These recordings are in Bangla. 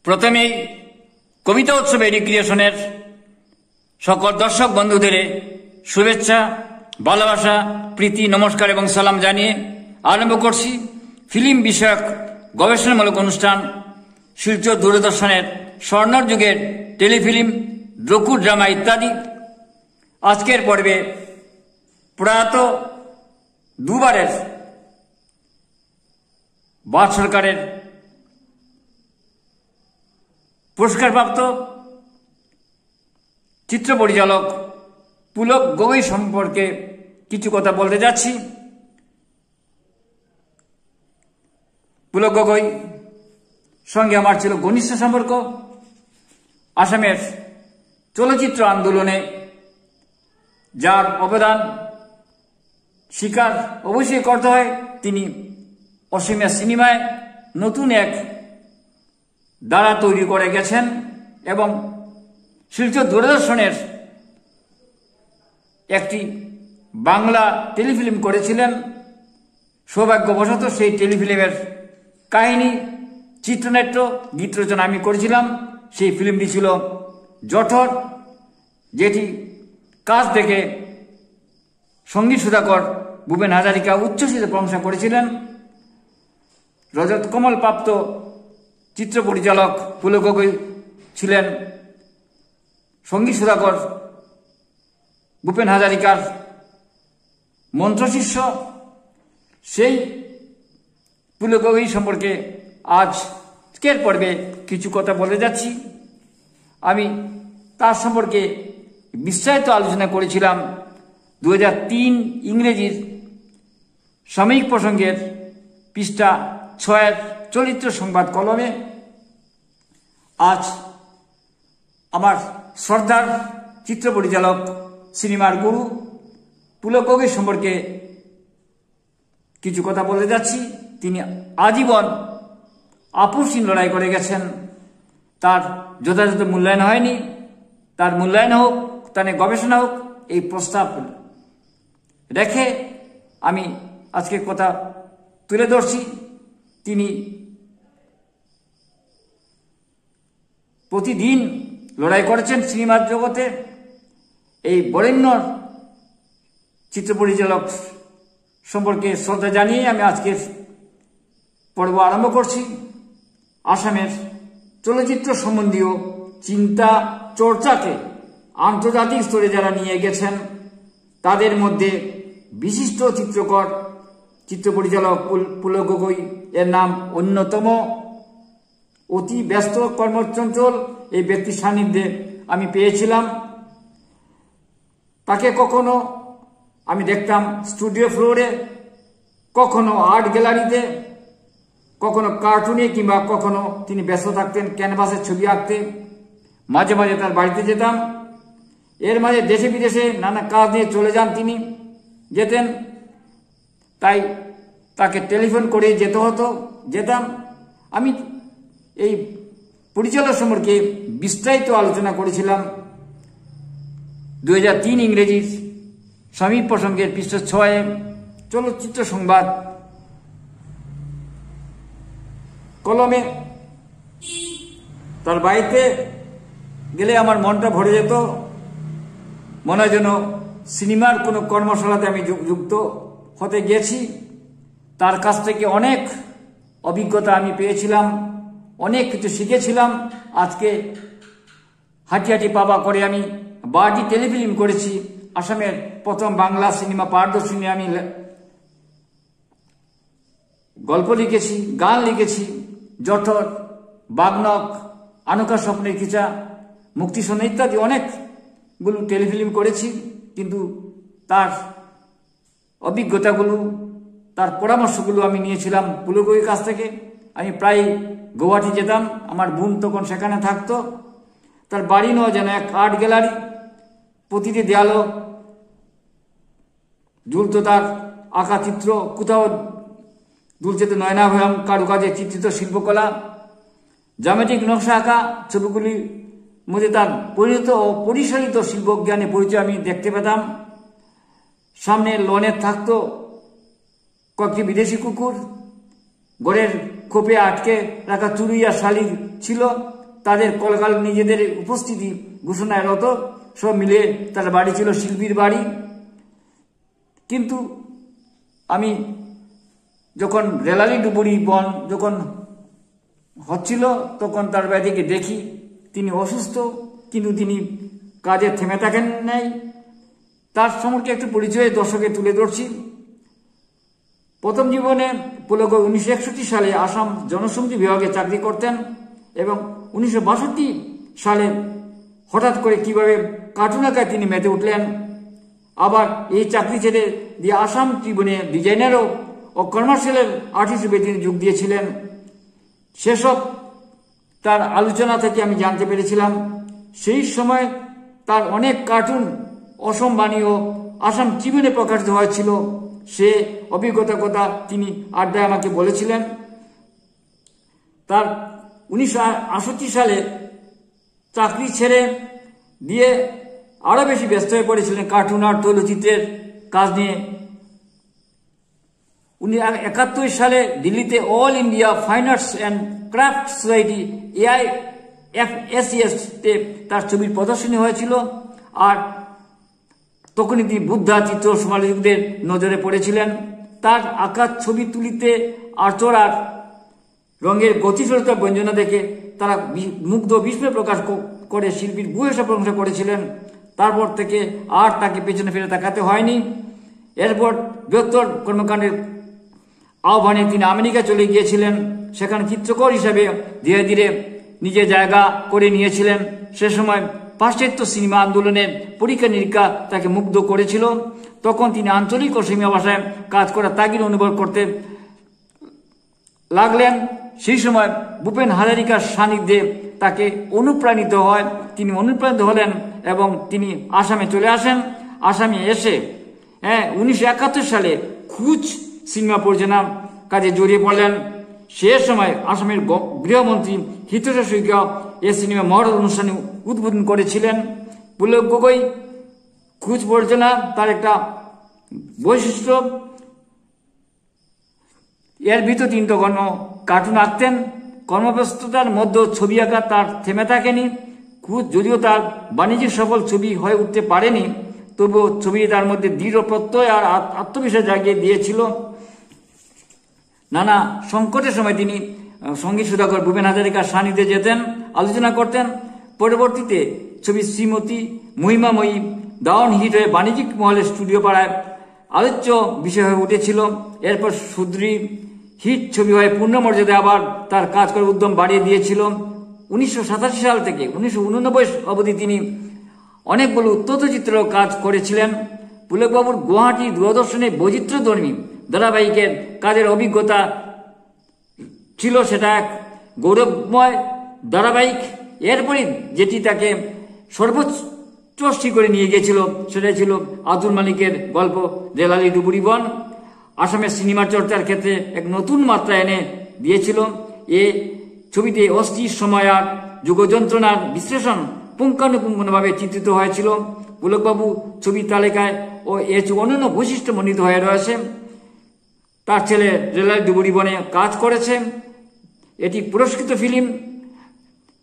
প্রথমেই কবিতা উৎসব এডুক্রিয়েশনের সকল দর্শক বন্ধুদের শুভেচ্ছা, ভালোবাসা, প্রীতি, নমস্কার এবং সালাম জানিয়ে আরম্ভ করছি ফিল্ম বিষয়ক গবেষণামূলক অনুষ্ঠান শিলচর দূরদর্শনের স্বর্ণর যুগের টেলিফিল্ম, ড্রকু ড্রামা ইত্যাদি। আজকের পর্বে প্রয়াত দুবারের ভারত সরকারের পুরস্কারপ্রাপ্ত চিত্র পরিচালক পুলক গগৈ সম্পর্কে কিছু কথা বলতে যাচ্ছি। পুলক গগৈ সঙ্গে আমার ছিল ঘনিষ্ঠ সম্পর্ক। আসামের চলচ্চিত্র আন্দোলনে যার অবদান স্বীকার অবশ্যই করতে হয়। তিনি অসমীয়া সিনেমায় নতুন এক ধারা তৈরি করে গেছেন এবং শিলচর দূরদর্শনের একটি বাংলা টেলিফিল্ম করেছিলেন। সৌভাগ্যবশত সেই টেলিফিল্মের কাহিনী, চিত্রনাট্য, গীত রচনা আমি করেছিলাম। সেই ফিল্মটি ছিল জঠর, যেটি কাজ থেকে সঙ্গীত সুধাকর ভূপেন হাজারিকা উচ্ছ্বসিত প্রশংসা করেছিলেন। রজত কমল প্রাপ্ত চিত্র পরিচালক পুলক গগৈ ছিলেন সঙ্গীত সুধাকর ভূপেন হাজারিকার মন্ত্রশিষ্য। সেই পুলক গগৈ সম্পর্কে আজকের পর্বে কিছু কথা বলে যাচ্ছি। আমি তার সম্পর্কে বিস্তারিত আলোচনা করেছিলাম 2003 ইংরেজির সাময়িক প্রসঙ্গের পৃষ্ঠা 6 চরিত্র সংবাদ কলমে। আজ আমার শ্রদ্ধার চিত্র পরিচালক, সিনেমার গুরু পুলক গগৈ সম্পর্কে কিছু কথা বলতে যাচ্ছি। তিনি আজীবন আপোষহীন লড়াই করে গেছেন। তার যথাযথ মূল্যায়ন হয়নি। তার মূল্যায়ন হোক, তার গবেষণা হোক, এই প্রস্তাব রেখে আমি আজকে কথা তুলে ধরছি। তিনি প্রতিদিন লড়াই করেছেন সিনেমার জগতে। এই বরেণ্য চিত্র পরিচালক সম্পর্কে শ্রদ্ধা জানিয়ে আমি আজকের পর্ব আরম্ভ করছি। আসামের চলচ্চিত্র সম্বন্ধীয় চিন্তা চর্চাকে আন্তর্জাতিক স্তরে যারা নিয়ে গেছেন তাদের মধ্যে বিশিষ্ট চিত্রকর, চিত্র পরিচালক পুলক গগৈ এর নাম অন্যতম। অতি ব্যস্ত, কর্মচঞ্চল এই ব্যক্তির সান্নিধ্যে আমি পেয়েছিলাম। তাকে কখনো আমি দেখতাম স্টুডিও ফ্লোরে, কখনো আর্ট গ্যালারিতে, কখনো কার্টুনে, কিংবা কখনো তিনি ব্যস্ত থাকতেন ক্যানভাসের ছবি আঁকতে। মাঝে মাঝে তার বাড়িতে যেতাম। এর মাঝে দেশে বিদেশে নানা কাজ নিয়ে চলে যান তিনি, যেতেন। তাই তাকে টেলিফোন করে যেতে হতো, যেতাম। আমি এই পরিচালক সম্পর্কে বিস্তারিত আলোচনা করেছিলাম 2003 ইংরেজির সাময়িক প্রসঙ্গের পৃষ্ঠা 6 চলচ্চিত্র সংবাদ কলমে। তার বাড়িতে গেলে আমার মনটা ভরে যেত। মনে হয় যেন সিনেমার কোনো কর্মশালাতে আমি যুক্ত হতে গিয়েছি। তার কাছ থেকে অনেক অভিজ্ঞতা আমি পেয়েছিলাম, অনেক কিছু শিখেছিলাম। আজকে হাঁটি হাঁটি পাবা করে আমি 12টি টেলিফিল্ম করেছি। আসামের প্রথম বাংলা সিনেমা পারদর্শিনী আমি গল্প লিখেছি, গান লিখেছি। জঠর, বাগনক, আনুকা স্বপ্নের কিচা, মুক্তিসোনা ইত্যাদি অনেকগুলো টেলিফিল্ম করেছি। কিন্তু তার অভিজ্ঞতাগুলো, তার পরামর্শগুলো আমি নিয়েছিলাম পুলক গগৈর কাছ থেকে। আমি প্রায় গৌহাটি যেতাম, আমার বোন তখন সেখানে থাকতো। তার বাড়ি নয় যেন এক আর্ট গ্যালারি। প্রতিটি দেয়ালও ঝুলতো তার আঁকা চিত্র, কোথাও ঝুলছে তো নয়নাভয়ম কারুকাজে চিত্রিত শিল্পকলা, জ্যামিতিক নকশা আঁকা ছবিগুলির মধ্যে তার পরিণত ও পরিশীলিত শিল্পজ্ঞানের পরিচয় আমি দেখতে পেতাম। সামনে লনে থাকতো কয়েকটি বিদেশি কুকুর, ঘরের খোপে আটকে রাখা চুরি আর শালিক ছিল, তাদের কলকাল নিজেদের উপস্থিতি ঘোষণায় রত, সব মিলে তার বাড়ি ছিল শিল্পীর বাড়ি। কিন্তু আমি যখন রেলালি ডুবুরি বন যখন হচ্ছিল তখন তার বাড়িকে দেখি তিনি অসুস্থ, কিন্তু তিনি কাজে থেমে থাকেন নাই। তার সম্পর্কে একটু পরিচয় দর্শকে তুলে ধরছি। প্রথম জীবনে পুলক 1961 সালে আসাম জনসংযোগ বিভাগে চাকরি করতেন এবং 1962 সালে হঠাৎ করে কিভাবে কার্টুন আঁকায় তিনি মেতে উঠলেন। আবার এই চাকরি ছেড়ে দিয়ে আসাম ট্রিবিউনে ডিজাইনারও ও কমার্শিয়াল আর্টিস্ট হিসেবে তিনি যোগ দিয়েছিলেন। সেসব তার আলোচনা থেকে আমি জানতে পেরেছিলাম সেই সময় তার অনেক কার্টুন অসম বাণী ও আসাম ট্রিবিউনে প্রকাশিত হয়েছিল। সে অভিজ্ঞতার কথা তিনি আড্ডায় আমাকে বলেছিলেন। তার 1968 সালে চাকরি ছেড়ে দিয়ে আরো বেশি ব্যস্ত হয়ে পড়েছিলেন কার্টুন আর তৈলচিত্রের কাজ নিয়ে। 1971 সালে দিল্লিতে all India fine arts and craft society AIFSCS তে তার ছবির প্রদর্শনী হয়েছিল। আর তখনই তিনি বুদ্ধা চিত্র সমালোচকদের নজরে পড়েছিলেন। তার আঁকা ছবি তুলিতে আচড়ার রঙের গতিশীলতা ব্যঞ্জনা দেখে তারা মুগ্ধ বিস্ময় প্রকাশ করে শিল্পীর ভূয়সী প্রশংসা করেছিলেন। তারপর থেকে আর তাকে পেছনে ফিরে তাকাতে হয়নি। এরপর বৃহত্তর কর্মকাণ্ডের আহ্বানে তিনি আমেরিকা চলে গিয়েছিলেন। সেখানে চিত্রকর হিসাবে ধীরে ধীরে নিজের জায়গা করে নিয়েছিলেন। সে সময় পাশ্চাত্য সিনেমা আন্দোলনের পরীক্ষা নিরীক্ষা তাকে মুগ্ধ করেছিল। তখন তিনি আঞ্চলিক ও সিনেমা ভাষায় কাজ করার তাগিদ অনুভব করতে লাগলেন। সেই সময় ভূপেন হাজারিকার সান্নিধ্যে তাকে অনুপ্রাণিত হয়। তিনি অনুপ্রাণিত হলেন এবং তিনি আসামে চলে আসেন। আসামে এসে 1971 সালে খুঁজ সিনেমা পরিচালনার কাজে জড়িয়ে পড়লেন। সে সময় আসামের গৃহমন্ত্রী হিতেশ শইকীয়া এ সিনেমা মহরত অনুষ্ঠানে উদ্বোধন করেছিলেন। পুলক গগৈ খুঁজ পরিচালনা তার একটা বৈশিষ্ট্য। এর ভিতর তিনি তখন কার্টুন আঁকতেন। কর্মব্যস্ততার মধ্যে ছবি আঁকা তার থেমে থাকেনি। খুঁজ যদিও তার বাণিজ্যিক সফল ছবি হয়ে উঠতে পারেনি, তবুও ছবি তার মধ্যে দৃঢ় প্রত্যয় আর আত্মবিশ্বাস জাগিয়ে দিয়েছিল। নানা সংকটের সময় তিনি সঙ্গীত সুধাকর ভূপেন হাজারিকার সান্নিধ্যে যেতেন, আলোচনা করতেন। পরবর্তীতে ছবি শ্রীমতী মহিমাময়ী দারুণ হিট হয়ে বাণিজ্যিক মহলে স্টুডিও পাড়ায় আলোচ্য বিষয় হয়ে উঠেছিল। এরপর সুদ্রী হিট ছবি হয়ে পূর্ণমর্যাদা আবার তার কাজ করার উদ্যম বাড়িয়ে দিয়েছিল। 1987 সাল থেকে 1989 অবধি তিনি অনেকগুলো তথ্যচিত্র কাজ করেছিলেন। পুলকবাবুর গুয়াহাটি দূরদর্শনে বৈচিত্র্যধর্মী ধারাবাহিকের কাজের অভিজ্ঞতা ছিল, সেটা এক গৌরবময় ধারাবাহিক। এরপরই যেটি তাকে সর্বোচ্চ শিখরে নিয়ে গিয়েছিল সেটাই ছিল আব্দুল মালিকের গল্প রেলালি ডুবুরি বন। আসামের সিনেমা চর্চার ক্ষেত্রে এক নতুন মাত্রা এনে দিয়েছিল। এ ছবিতে অস্থির সময় আর যুগযন্ত্রণার বিশ্লেষণ পুঙ্খানুপুঙ্খভাবে চিত্রিত হয়েছিল। পুলকবাবু ছবি তালিকায় ও এর অন্যান্য বৈশিষ্ট্য মণ্ডিত হয়ে রয়েছে। তার ছেলে রেলালি ডুবুরি বনে কাজ করেছে। এটি পুরস্কৃত ফিল্ম।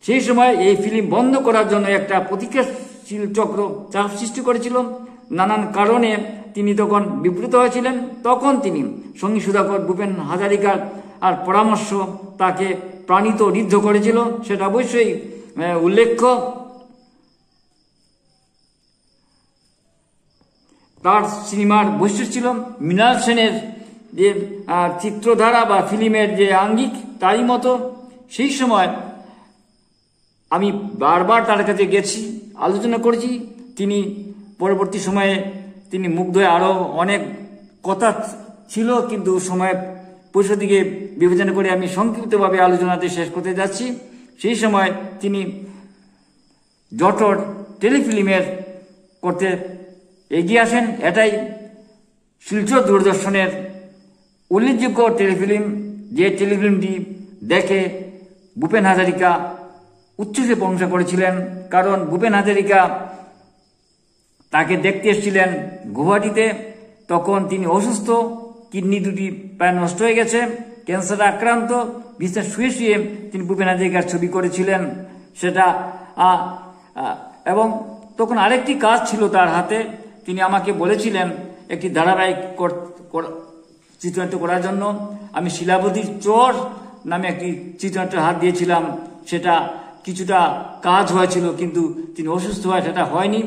সেই সময় এই ফিল্ম বন্ধ করার জন্য একটা প্রতিক্রিয়াশীল চক্র চাপ সৃষ্টি করেছিল। নানান কারণে তিনি তখন বিব্রত হয়েছিলেন। তখন তিনি সঙ্গীত সুধাকর ভূপেন হাজারিকার আর পরামর্শ তাকে প্রাণিত ঋদ্ধ করেছিল, সেটা অবশ্যই উল্লেখ্য। তার সিনেমার বৈশিষ্ট্য ছিল মৃণাল সেনের যে চিত্রধারা বা ফিল্মের যে আঙ্গিক তারই মতো। সেই সময় আমি বারবার তার কাছে গেছি, আলোচনা করেছি। তিনি পরবর্তী সময়ে তিনি মুগ্ধ হয়ে আরও অনেক কথা ছিল, কিন্তু সময় পরিষদিকে বিবেচনা করে আমি সংক্ষিপ্তভাবে আলোচনাতে শেষ করতে যাচ্ছি। সেই সময় তিনি জটর টেলিফিল্মের করতে এগিয়ে আসেন। এটাই শিলচর দূরদর্শনের উল্লেখযোগ্য টেলিফিল্ম, যে টেলিফিল্মটি দেখে ভূপেন হাজারিকা উচ্ছ্বাসে প্রশংসা করেছিলেন। কারণ ভূপেন হাজারিকা তাকে দেখতে এসেছিলেন গুয়াহাটিতে। তখন তিনি অসুস্থ, কিডনি দুটি প্রায় নষ্ট হয়ে গেছে। ক্যান্সারে আক্রান্ত, বিছানায় শুয়ে শুয়ে তিনি ভূপেন হাজরিকার ছবি করেছিলেন সেটা। এবং তখন আরেকটি কাজ ছিল তার হাতে, তিনি আমাকে বলেছিলেন একটি ধারাবাহিক চিত্রনাট্য করার জন্য। আমি শিলাবতীর চর নামে একটি চিত্রনাট্যের হাত দিয়েছিলাম, সেটা কিছুটা কাজ হয়েছিল, কিন্তু তিনি অসুস্থ হয় সেটা হয়নি।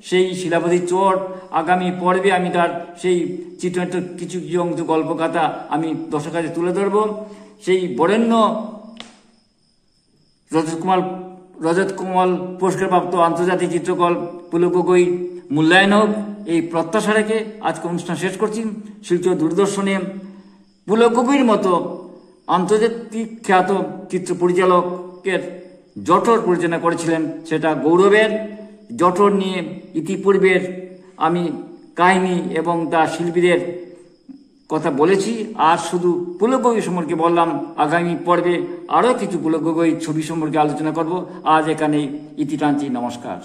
সেই শিলাবতীর চর আগামী পর্বে আমি তার সেই চিত্রনাট্য কিছু কিছু অংশ গল্পকথা আমি দর্শকের কাছে তুলে ধরব। সেই বরেণ্য রজত কমল পুরস্কারপ্রাপ্ত আন্তর্জাতিক চিত্রকর পুলক গগৈ মূল্যায়ন হোক, এই প্রত্যাশা রেখে আজকে অনুষ্ঠান শেষ করছি। শিলচর দূরদর্শনে পুলক গগৈর মতো আন্তর্জাতিক খ্যাত চিত্র পরিচালকের জঠর পরিচালনা করেছিলেন, সেটা গৌরবের। জঠর নিয়ে ইতিপূর্বের আমি কাহিনী এবং তার শিল্পীদের কথা বলেছি, আর শুধু পুলক গগৈ সম্পর্কে বললাম। আগামী পর্বে আরও কিছু পুলক গগৈ ছবি সম্পর্কে আলোচনা করব। আজ এখানেই ইতি টানছি। নমস্কার।